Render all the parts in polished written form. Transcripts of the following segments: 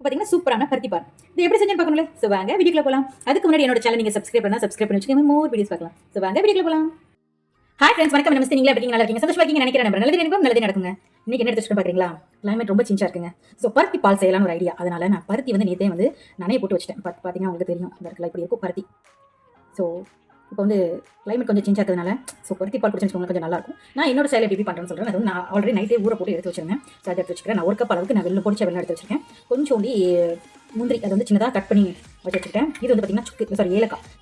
பார்த்தீங்கன்னா சூப்பரான பருத்தி பால். இது எப்படி செஞ்சுன்னு பார்க்கணும்ல? ஸோ வாங்க வீடியோக்குள்ள போகலாம். அதுக்கு முன்னாடி என்னோட சேனல் நீங்கள் சப்ஸ்கிரைப் பண்ணி வச்சுக்கோங்க. மோர் வீடியோஸ் பார்க்கலாம். ஸோ வாங்க வீடியோக்குள்ள போகலாம். ஹாய் ஃப்ரெண்ட்ஸ், வணக்கம். நமஸ்தே. நீங்களா இருக்கீங்க? நல்லா இருக்கீங்க? சந்தோஷமா இருக்கீங்க நினைக்கிறேன். நல்லது நினைக்கும் நல்லதே நடக்குங்க. இன்னைக்கு என்ன எடுத்து பார்க்குறீங்களா? கிளைமேட் ரொம்ப சிஞ்சா இருக்குங்க. ஸோ பருத்தி பால் செய்யலாம்னு ஒரு ஐடியா. அதனால நான் பருத்தி வந்து நேற்றே வந்து நனைய போட்டு வச்சிட்டேன். பார்த்தீங்கன்னா உங்களுக்கு தெரியும், இந்த இடத்துல இப்படி இருக்கும் பருத்தி. ஸோ இப்போ வந்து கிளைமேட் கொஞ்சம் சேஞ்ச் ஆகிறதுனால பருத்தி பால் குடிச்சுன்னு கொஞ்சம் நல்லாயிருக்கும். நான் என்னோட ஸ்டைல் எப்படி பண்ணுறேன்னு சொல்கிறேன். அது வந்து நான் ஆல்ரெடி நைட்டே ஊற போட்டு எடுத்து வச்சிருந்தேன். ஸோ அதை எடுத்து வச்சுக்கிறேன். நான் ஒரு கப் அளவுக்கு நான் வெள்ளம் எடுத்து வச்சிருக்கேன். கொஞ்சோண்டி முந்திரி அதை வந்து சின்னதாக கட் பண்ணி வச்சுருக்கேன். இது வந்து பார்த்தீங்கன்னா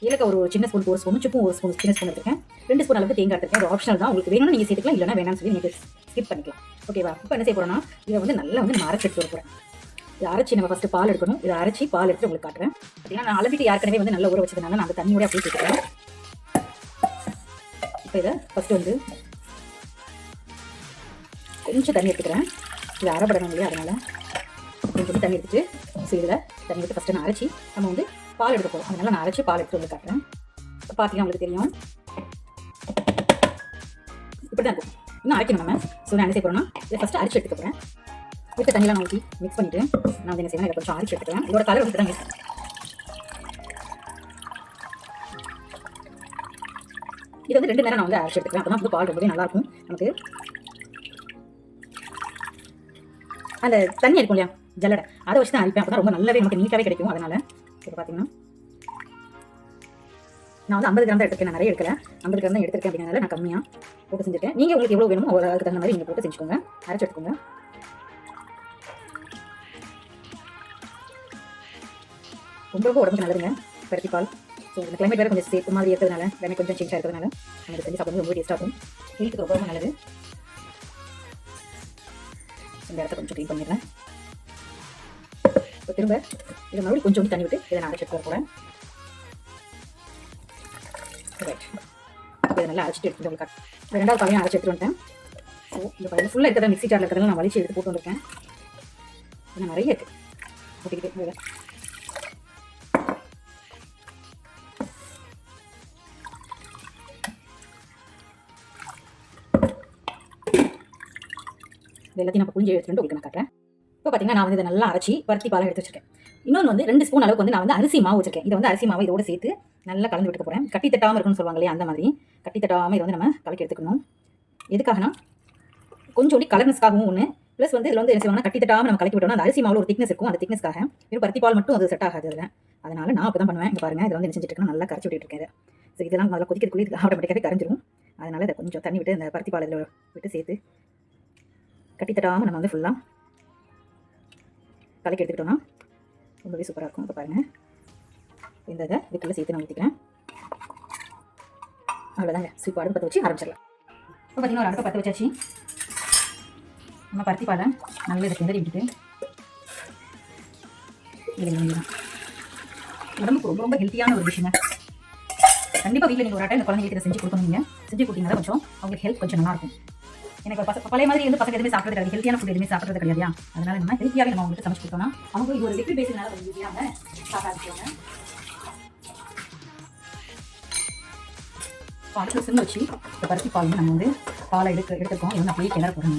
ஏலக்காய் ஒரு சின்ன ஸ்பூன், ஒரு ஸ்பூன் சுப்பும், ஒரு ஸ்பூன் சின்ன ஸ்பூன் எடுத்துருக்கேன். 2 ஸ்பூன் அளவுக்கு தேங்காய் எடுத்துருக்கேன். அது ஆப்ஷனல் தான், உங்களுக்கு வேணும்னு நீங்கள் சேர்த்துக்கலாம், இல்லைனா வேணாம்னு சொல்லி நீங்கள் ஸ்கிப் பண்ணிக்கலாம். ஓகேவா? இப்போ என்ன செய்ய போகிறோன்னா, இதை வந்து நல்லா வந்து நான் அரைச்சி எடுத்து போகிறேன். இதை அரைச்சி நம்ம ஃபஸ்ட்டு பால் எடுக்கணும். இதை அரைச்சி பால் எடுத்து உங்களுக்கு காட்டுறேன். பார்த்தீங்கன்னா நான் அளவிட்டு ஏற்கனவே வந்து நல்லா ஊற வச்சதுனால நான் அந்த தண்ணியோட அப்படியே சேர்த்துக்கிறேன். இப்போ இதை ஃபஸ்ட்டு வந்து கொஞ்சம் தண்ணி எடுத்துக்கிறேன். இதை அரைப்படணும் இல்லையா, அதனால் கொஞ்சம் தண்ணி எடுத்துட்டு இதில் தண்ணி எடுத்து ஃபஸ்ட்டு நான் அரைச்சி நம்ம வந்து பால் எடுக்க போகிறோம். அதனால் நான் அரைச்சி பால் எடுத்து வந்து காட்டுறேன். பார்த்தீங்கன்னா உங்களுக்கு தெரியும், இப்படி தான் இருக்கும். இன்னும் அரைக்கணும் நம்ம. ஸோ நான் என்ன செய்ய போகிறேன்னா, இதை ஃபஸ்ட்டு அரைச்சி எடுத்துக்க போகிறேன். இருக்க தண்ணியெலாம் நான் ஊற்றி மிக்ஸ் பண்ணிவிட்டு நான் வந்து என்ன செய்வேன், இதை கொஞ்சம் அரைச்சி எடுத்துக்கிறேன். இதோட கலர் வந்து தான் இருக்கும். இது வந்து 2 நேரம் நான் வந்து அரைச்சி எடுத்துக்கிறேன். அப்போ தான் வந்து பால் ரொம்பவே நல்லாயிருக்கும். நமக்கு அந்த தண்ணி இருக்கும் இல்லையா, ஜல்லடை, அதை வச்சு தான் அரைப்பேன். அப்போ தான் ரொம்ப நல்லாவே நமக்கு நீட்டாகவே கிடைக்கும். அதனால் இப்போ பார்த்தீங்கன்னா நான் வந்து 50 கிராம் தான் எடுத்துருக்கேன். நான் நிறைய எடுக்கல, 50 கிராம் தான் எடுத்துருக்கேன். அப்படிங்கிறனால நான் கம்மியாக போட்டு செஞ்சுருக்கேன். நீங்கள் உங்களுக்கு எவ்வளோ வேணுமோ அதுக்கு தகுந்த மாதிரி நீங்கள் போட்டு செஞ்சுக்கோங்க, அரைச்சி எடுத்துக்கோங்க. ரொம்ப உடம்புக்கு நல்லதுங்க பருத்தி பால். ஸோ இந்த கிளைமேட் வேறு கொஞ்சம் சேர்த்து மாதிரி இருக்கிறதுனால, கிளைமேட் கொஞ்சம் சேஞ்சாக இருக்கிறதுனால நம்ம செஞ்சு சாப்பிடும்போது ரொம்ப டேஸ்ட்டாக இருக்கும். ஹெல்த்துக்கு ரொம்ப நல்லது. இந்த இடத்த கொஞ்சம் க்ளீன் பண்ணிடுறேன். இப்போ திரும்ப இதை மறுபடியும் கொஞ்சம் தண்ணி விட்டு இதை நான் அரைச்சி எடுத்து போகிறேன். ரைட், இதை நல்லா அரைச்சிட்டு எடுத்து உங்களுக்கு 2வது பாலையும் அரைச்சி எடுத்துட்டு வந்துட்டேன். ஸோ இந்த பால் ஃபுல்லாக இருக்கிற மிக்ஸி ஜாரில் இருக்கிறதெல்லாம் நான் வலிச்சு எடுத்து போட்டு வந்திருக்கேன். இன்னும் நிறைய இருக்குது போட்டுக்கிட்டு. எல்லாத்தையும் நம்ம புளிஞ்சு எடுத்துட்டு உங்களுக்கு நான் காட்டுறேன். இப்போ பார்த்தீங்கன்னா நான் வந்து இதை நல்லா அரைச்சி பருத்தி பாலை எடுத்து வச்சிருக்கேன். இன்னொன்று வந்து 2 ஸ்பூன் அளவுக்கு வந்து நான் வந்து அரிசி மாவு வச்சிருக்கேன். இதை வந்து அரிசி மாவு இதோட சேர்த்து நல்லா கலந்து விட்டுக்க போகிறேன். கட்டி தட்டாமல் இருக்குன்னு சொல்லுவாங்க இல்லையா, அந்த மாதிரி கட்டி தட்டாமல் இதை வந்து நம்ம கலக்கி எடுத்துக்கணும். எதுக்காகனா கொஞ்சோண்டி கலர்னஸ்க்காகவும் ஒன்று, ப்ளஸ் வந்து இதில் வந்து என்ன செய்வாங்கன்னா, கட்டி தட்டாமல் நம்ம கலக்கி விட்டோம்னா அந்த அரிசி மாவில் ஒரு திக்னஸ் இருக்கும். அந்த திக்னஸ்க்காக வெறும் பருத்தி பால் மட்டும் அது செட் ஆகாது அதில். அதனால் நான் அப்போ தான் பண்ணுவேன். இங்கே பாருங்கள், இதில் வந்து என்ன செஞ்சுட்டு இருக்கேன், நல்லா கரைச்சி விட்டுட்டு இருக்கேன். ஸோ இதெல்லாம் நல்லா கொதிக்கிறதுக்குள்ளே இது ஆட்டோமேட்டிக்காகவே கரைஞ்சிரும். அதனால் இதை கொஞ்சம் தண்ணி விட்டு அந்த பருத்தி பால் இதில் விட்டு சேர்த்து கட்டி தட்டாமல் நம்ம வந்து ஃபுல்லாக கலக்கி எடுத்துக்கிட்டோம்னா ரொம்பவே சூப்பராக இருக்கும். இப்போ பாருங்கள், இந்த இதை இதுக்குள்ளே சேர்த்து நான் ஊற்றிக்கிறேன். அவ்வளோதாங்க, சூப்பர். அடுப்பு பற்ற வச்சு ஆரம்பிச்சிடலாம். இப்போ பார்த்தீங்கன்னா ஒரு அடுப்பை பற்ற வச்சாச்சு. நம்ம பருத்தி பாலை நல்லா இதை கிண்டறி விட்டுட்டு இது தான் உடம்புக்கு ரொம்ப ரொம்ப ஹெல்த்தியான ஒரு விஷயங்க. கண்டிப்பாக வீட்டில் நீங்கள் ஒரு டைம் இந்த குழந்தைங்களுக்கு இதை செஞ்சு கொடுக்கணும். நீங்கள் செஞ்சு கொடுத்தீங்கன்னா கொஞ்சம் அவங்களுக்கு ஹெல்த் கொஞ்சம் நல்லாயிருக்கும். எனக்கு பழைய மாதிரி வந்து பசங்க எதுவுமே சாப்பிட்றது கிடையாது, ஹெல்த்தியான ஃபுட் எதுவுமே சாப்பிட்றது கிடையாது. அதனால நம்ம ஹெல்த்தியாகவே நம்ம அவங்களுக்கு சமைச்சு கொடுத்தோம்னா அவங்க இது ஒரு லிக்விட் பேஸ்னால கொஞ்சம் ஈஸியாக சாப்பிடாதுவாங்க. இப்போ அடுத்து சிம் வச்சு இந்த பருத்தி பால் வந்து நம்ம வந்து பாலை எடுத்துருக்கோம். இது வந்து அப்படியே கிளற போகிறோம்.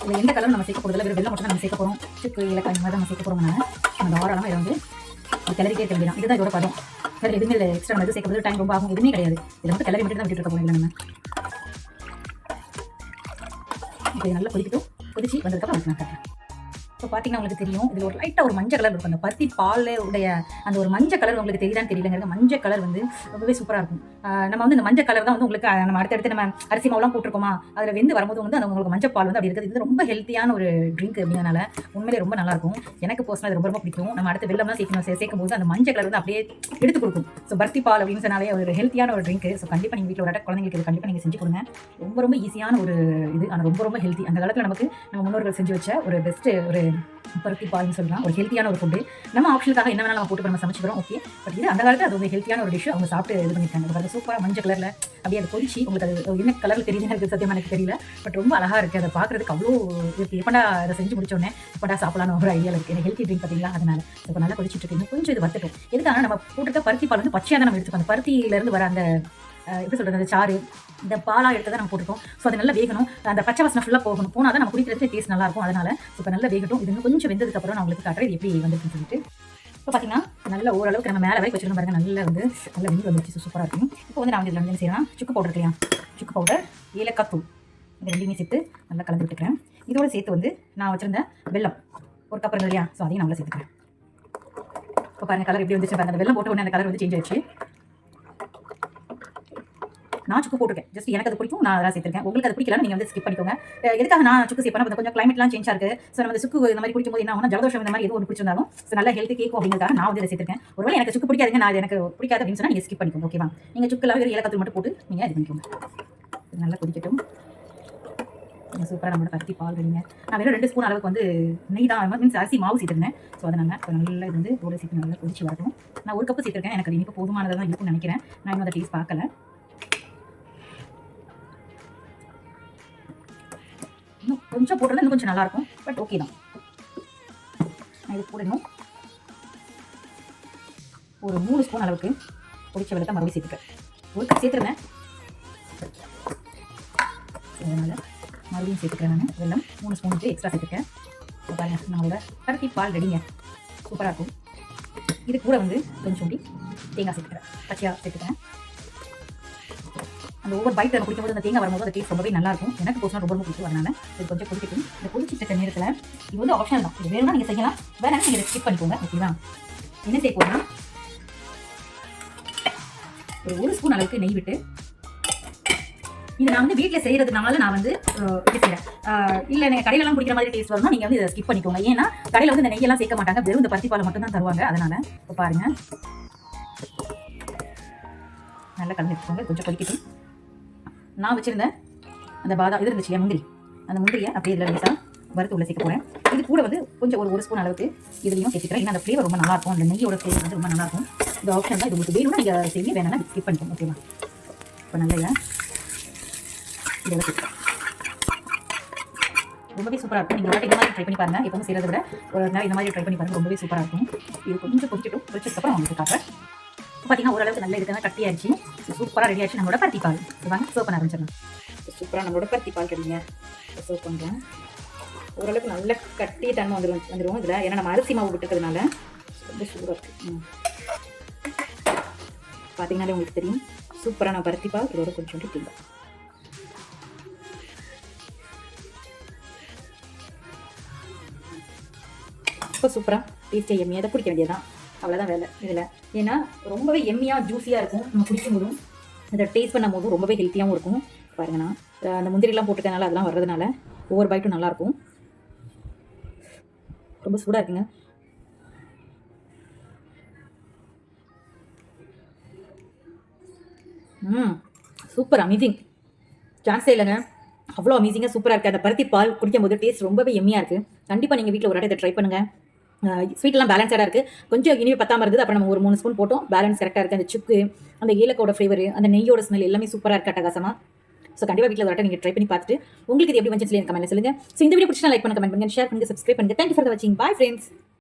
இதில் எந்த கலரும் நம்ம சேர்க்க போகிறதில்ல, வெறும் வெள்ளம் மட்டும் நம்ம சேர்க்க போகிறோம். சுக்கு ஏலக்காய் இந்த மாதிரி நம்ம சேர்க்க போகிறோம்னால நம்ம தாராளமாக இதை வந்து கிளறிக்கே இருக்க வேண்டியதான். இதுதான் இதோட பதம். வேறு எதுவுமே இல்லை, எக்ஸ்ட்ரா நம்ம எதுவும் சேர்க்கறது டைம் ரொம்ப ஆகும், எதுவுமே கிடையாது. இதை மட்டும் கிளறி மட்டும் தான் விட்டுட்டு இருக்க போகிறோம். இல்லை நம்ம இப்போ நல்லா கொதிச்சு வந்ததுக்கப்புறம் நான் காட்டுறேன். இப்போ பார்த்தீங்கன்னா உங்களுக்கு தெரியும், இதில் ஒரு லைட்டாக ஒரு மஞ்சள் கலர் இருக்கும். அந்த பருத்தி பாலுடைய அந்த ஒரு மஞ்சள் கலர் உங்களுக்கு தெரியுதான்னு தெரியலங்க. மஞ்சள் கலர் வந்து ரொம்பவே சூப்பராக இருக்கும். நம்ம வந்து இந்த மஞ்சள் கலர் தான் வந்து உங்களுக்கு நம்ம அடுத்தடுத்து நம்ம அரிசி மாவுலாம் போட்டிருக்கோமா, அதில் வெந்து வரும்போது வந்து அந்த உங்களுக்கு மஞ்சள் பால் வந்து அப்படி இருக்குது. இது ரொம்ப ஹெல்த்தியான ஒரு ட்ரிங்க் அப்படிங்கிறனால உண்மையிலே ரொம்ப நல்லாயிருக்கும். எனக்கு பர்சனலாக இது ரொம்ப ரொம்ப பிடிக்கும். நம்ம அடுத்த வெள்ளம்லாம் சேர்க்கும் போது அந்த மஞ்சள் கலர் வந்து அப்படியே எடுத்து கொடுக்கும். ஸோ பருத்தி பால் அப்படின்னு சொன்னாலே ஒரு ஹெல்த்தியான ஒரு ட்ரிங்க். ஸோ கண்டிப்பாக நீங்கள் வீட்டில் ஒரு குழந்தைங்களுக்கு இது கண்டிப்பாக நீங்கள் செஞ்சு கொடுங்க. ரொம்ப ரொம்ப ஈஸியான ஒரு இது, ஆனால் ரொம்ப ரொம்ப ஹெல்த்தி. அந்த காலத்தில் நமக்கு நம்ம முன்னோர்கள் செஞ்சு வச்ச ஒரு பெஸ்ட்டு ஒரு பருத்தி பால்னு சொல்லலாம். ஒரு ஹெல்த்தியான ஒரு ஃபுட்டு. நம்ம ஆப்ஷனுக்காக என்ன வேணாலும் நம்ம போட்டு நம்ம சமைச்சிக்கிறோம். ஓகே, பட் இது அந்த காலத்தில் அது ஒரு ஹெல்த்தியான ஒரு டிஷ். அவங்க சாப்பிட்டு இது பண்ணியிருக்காங்க. அது சூப்பராக மஞ்சள் கலரில் அப்படியே அதை கொதிச்சு உங்களுக்கு அது என்ன கலரில் தெரியுதுன்னு எனக்கு சத்தியமாக எனக்கு தெரியல. பட் ரொம்ப அழகாக இருக்குது. அதை பார்க்குறதுக்கு அவ்வளோ இருக்குது. எப்படா அதை செஞ்சு முடிச்சோடனே எப்படா சாப்பிடலான்னு ஒரு ஐடியா இருக்குது. எனக்கு ஹெல்த்தி ட்ரிங்க் பார்த்தீங்களா, அதனால் இப்போ நல்லா கொதிச்சுட்டு இருக்கு. கொஞ்சம் இது வத்தட்டும். எதுக்காக நம்ம போட்டுருக்க பருத்தி பால் வந்து பச்சையாக தான் நம்ம எடுத்துக்கோம். அந்த பருத்தியிலேருந்து வர அந்த எப்படி சொல்கிறது, அந்த சாறு இந்த பாலாக எடுத்து தான் நம்ம போட்டுருக்கோம். ஸோ அது நல்லா வேகணும், அந்த பச்சை வாசனை ஃபுல்லாக போகணும். போனால் தான் நம்ம குடிக்கிறதுக்கு டேஸ்ட் நல்லாயிருக்கும். அதனால் இப்போ நல்லா வேகட்டும். இது இன்னும் கொஞ்சம் வெந்ததுக்கப்புறம் நான் உங்களுக்கு காட்டுறேன் இது எப்படி வந்துருக்குன்னு சொல்லிட்டு. இப்போ பார்த்தீங்கன்னா நல்லா ஓரளவுக்கு நம்ம மேலே வரைக்கும் வச்சுருக்கோம் பாருங்கள். நல்லா வெந்து வந்துருச்சு, சூப்பராக இருக்கும். இப்போ வந்து நான் வந்து இதில் வந்து என்ன செய்யலாம், சுக்கு பவுடர் இல்லையா, சுக்கு பவுடர், ஏலக்காய் தூள், இது ரெண்டையுமே சேர்த்து நல்லா கலந்து விட்டுக்கிறேன். இதோடு சேர்த்து வந்து நான் வச்சுருந்த வெல்லம் ஒரு கப் இருந்தது இல்லையா, ஸோ அதையும் நல்லா சேர்த்துக்கிறேன். இப்போ பாருங்கள் கலர் எப்படி வந்துச்சு பாருங்கள். அந்த வெல்லம் போட்ட உடனே அந்த கலர் வந்து சேஞ்ச் ஆயிடுச்சு. நான் சுக்கு போட்டிருக்கேன், ஜஸ்ட் எனக்கு அது பிடிக்கும், நான் அதெல்லாம் சேர்த்துருக்கேன். உங்களுக்கு அது பிடிக்கல நீங்கள் வந்து ஸ்கிப் பண்ணிக்கோங்க. எதுக்காக நான் சுக்கு சேர்ப்பேன், கொஞ்சம் கிளைமேட்லாம் சேஞ்சாக இருக்குது. ஸோ நம்ம சுக்கு இந்த மாதிரி குடிக்கும்போது என்ன ஆகும், ஜலதோஷம் இந்த மாதிரி எதுவும் ஒன்று பிடிச்சிருந்தாலும் ஸோ நல்லா ஹெல்த்து கேட்கும் அப்படிங்கிறதுக்காக நான் வந்து இதை சேர்த்துருக்கேன். ஒருவேளை எனக்கு சுக்கு பிடிக்காதுங்க, நான் எனக்கு பிடிக்காது அப்படின்னு சொன்னால் நீங்கள் ஸ்கிப் பண்ணிக்கோங்க. ஓகேவா, நீங்கள் சுக்குலாம் ஒரு ஏலக்காய் மட்டும் போட்டு நீங்கள் இது பண்ணிக்கோங்க. நல்லா கொதிக்கட்டும். சூப்பராக நம்மளோட பருத்தி பால் ரெடிங்க. நான் வெறும் 2 ஸ்பூன் அளவுக்கு வந்து நெய் தான், மீன்ஸ் அரிசி மாவு சேர்த்துருந்தேன். ஸோ அதனால் இப்போ நல்லா இது வந்து தோலை சேர்த்து நல்லா கொதிச்சு வரட்டும். நான் 1 கப்பு சேர்த்துருக்கேன், எனக்கு அது இனிப்பு போதுமானதாக தான் இருக்கும்னு நினைக்கிறேன். நான் இன்னும் அதை டேஸ்ட் பார்க்கல. இன்னும் கொஞ்சம் போடுறது இன்னும் கொஞ்சம் நல்லாயிருக்கும், பட் ஓகே தான். நான் இது போடணும் ஒரு 3 ஸ்பூன் அளவுக்கு பொடிச்ச வெள்ளத்தை மறுபடியும் சேர்த்துக்கிறேன். 1 கப் சேர்த்துருந்தேன், அதனால் மறுபடியும் சேர்த்துக்கிறேன். நான் வெல்லம் 3 ஸ்பூனுக்கு எக்ஸ்ட்ரா சேர்த்துருக்கேன். இப்போ பாருங்கள் நம்மளோட பருத்தி பால் ரெடிங்க, சூப்பராக இருக்கும். இது கூட வந்து கொஞ்சோண்டி தேங்காய் சேர்த்துக்கிறேன், பச்சையாக சேர்த்துக்கிறேன். அந்த ஒவ்வொரு பைட் நம்ம குடிக்கும்போது அந்த தேங்காய் வரும்போது அந்த டேஸ்ட் ரொம்பவே நல்லாயிருக்கும். எனக்கு போச்சுன்னா ரொம்ப பிடிக்கும். அதனால் இது கொஞ்சம் குடிக்கட்டும். இந்த குடிச்சிட்டு இருக்க நேரத்தில் இது வந்து ஆப்ஷனல் தான், இது வேணும்னா நீங்கள் செய்யலாம், வேணாலும் நீங்கள் இதை ஸ்கிப் பண்ணிக்கோங்க. ஓகேவா, என்ன செய்ய போகிறேன்னா ஒரு 1 ஸ்பூன் அளவுக்கு நெய் விட்டு, இது நான் வந்து வீட்டில் செய்கிறதுனால நான் வந்து எப்படி செய்கிறேன், இல்லை நீங்கள் கடையிலலாம் குடிக்கிற மாதிரி டேஸ்ட் வரணும், நீங்கள் வந்து இதை ஸ்கிப் பண்ணிக்கோங்க. ஏன்னா கடையில் வந்து இந்த நெய்யெல்லாம் சேர்க்க மாட்டாங்க, வெறும் இந்த பருத்தி பாலை மட்டும் தான் தருவாங்க. அதனால் இப்போ பாருங்கள் நல்லா கலந்து எடுத்துக்கோங்க. கொஞ்சம் கொதிக்கட்டும். நான் வச்சுருந்தேன் அந்த பாதாம் இது இருந்துச்சு முந்திரி, அந்த முந்திரியை அப்படியே இதில் லேசாக வறுத்து உள்ள சேர்க்க போகிறேன். இது கூட வந்து கொஞ்சம் ஒரு 1 ஸ்பூன் அளவுக்கு இதுலையும் சேர்த்துக்கிறேன். ஏன்னா அந்த ஃப்ளேவர் ரொம்ப நல்லாயிருக்கும், அந்த நெய்யோட ஃப்ளேவர் வந்து ரொம்ப நல்லாயிருக்கும். இந்த ஆப்ஷன் தான், இது உங்களுக்கு வேணும்னா நீங்கள் செய்ய, வேணாலும் ஸ்கிப் பண்ணிக்கோங்க. ஓகேவா, இப்போ நல்லா இதோட சேர்த்துக்கிறேன். ரொம்பவே சூப்பராக இருக்கும். நீங்கள் இந்த மாதிரி ட்ரை பண்ணி பாருங்கள். எப்பவும் செய்கிறத விட ஒரு நேரம் இந்த மாதிரி ட்ரை பண்ணி பாருங்கள், ரொம்பவே சூப்பராக இருக்கும். இது கொஞ்சம் கொதிக்கட்டும், கொதிச்சதுக்கப்புறம் உங்களுக்கு காட்டுறேன். பார்த்தீங்கன்னா ஓரளவுக்கு நல்லா இருக்குங்க, கட்டியாச்சு, சூப்பராக ரெடி ஆச்சு நம்மளோட பருத்தி பால். வாங்க சர்வ் பண்ண ஆரம்பிச்சிடலாம். சூப்பராக நம்மளோட பருத்தி பால் ரெடிங்க, சர்வ் பண்ணுறேன். ஓரளவுக்கு நல்லா கட்டி தண்ணி வந்துடும் இதில், ஏன்னா நம்ம அரிசி மாவு விட்டுக்கிறதுனால ரொம்ப சூப்பராக இருக்குது. பார்த்தீங்கன்னாலே உங்களுக்கு தெரியும், சூப்பரான பருத்தி பால். இதோட கொஞ்சம் தேங்காய். இப்போ சூப்பராக டேஸ்ட்டாக எம்மியாக அதை குடிக்க வேண்டியதான், அவ்வளோதான் வேலை இதில். ஏன்னா ரொம்பவே எம்மியாக ஜூஸியாக இருக்கும், நம்ம குடிக்கும் போதும் அதை டேஸ்ட் பண்ணும் போதும் ரொம்பவே ஹெல்த்தியாகவும் இருக்கும். பாருங்கண்ணா அந்த முந்திரிலாம் போட்டுக்கனால அதெல்லாம் வர்றதுனால ஒவ்வொரு பைட்டும் நல்லாயிருக்கும். ரொம்ப சூடாக இருக்குங்க. சூப்பர், அமேசிங், சான்ஸே இல்லைங்க, அவ்வளோ அமேசிங்காக சூப்பராக இருக்குது. அந்த பருத்தி பால் குடிக்கும் போது டேஸ்ட் ரொம்பவே எம்மியாக இருக்குது. கண்டிப்பாக நீங்கள் வீட்டில் ஒரு இதை ட்ரை பண்ணுங்கள். ஸ்வீட்லாம் பேலன்ஸாக இருக்குது, கொஞ்சம் இனிமே பத்தாமல் இருந்தது, அப்புறம் நம்ம ஒரு 3 ஸ்பூன் போட்டோம், பேலன்ஸ் கரெக்டாக இருக்குது. அந்த சுக்கு, அந்த ஏலக்கோட ஃப்ளேவர், அந்த நெய்யோட ஸ்மெல் எல்லாமே சூப்பராக இருக்குது, அட்டகாசமாக. ஸோ கண்டிப்பாக வீட்டில் ஒரு நீங்கள் ட்ரை பண்ணி பார்த்துட்டு உங்களுக்கு இது எப்படி வந்து கமெண்ட்ல சொல்லுங்கள். ஸோ இந்த வீடியோ பிடிச்சா லைக் பண்ணுங்க, கமெண்ட் பண்ணுங்க, ஷேர் பண்ணுங்க, சப்ஸ்கிரைப் பண்ணுங்க. தேங்க்யூ ஃபார் வாட்சிங். Bye friends.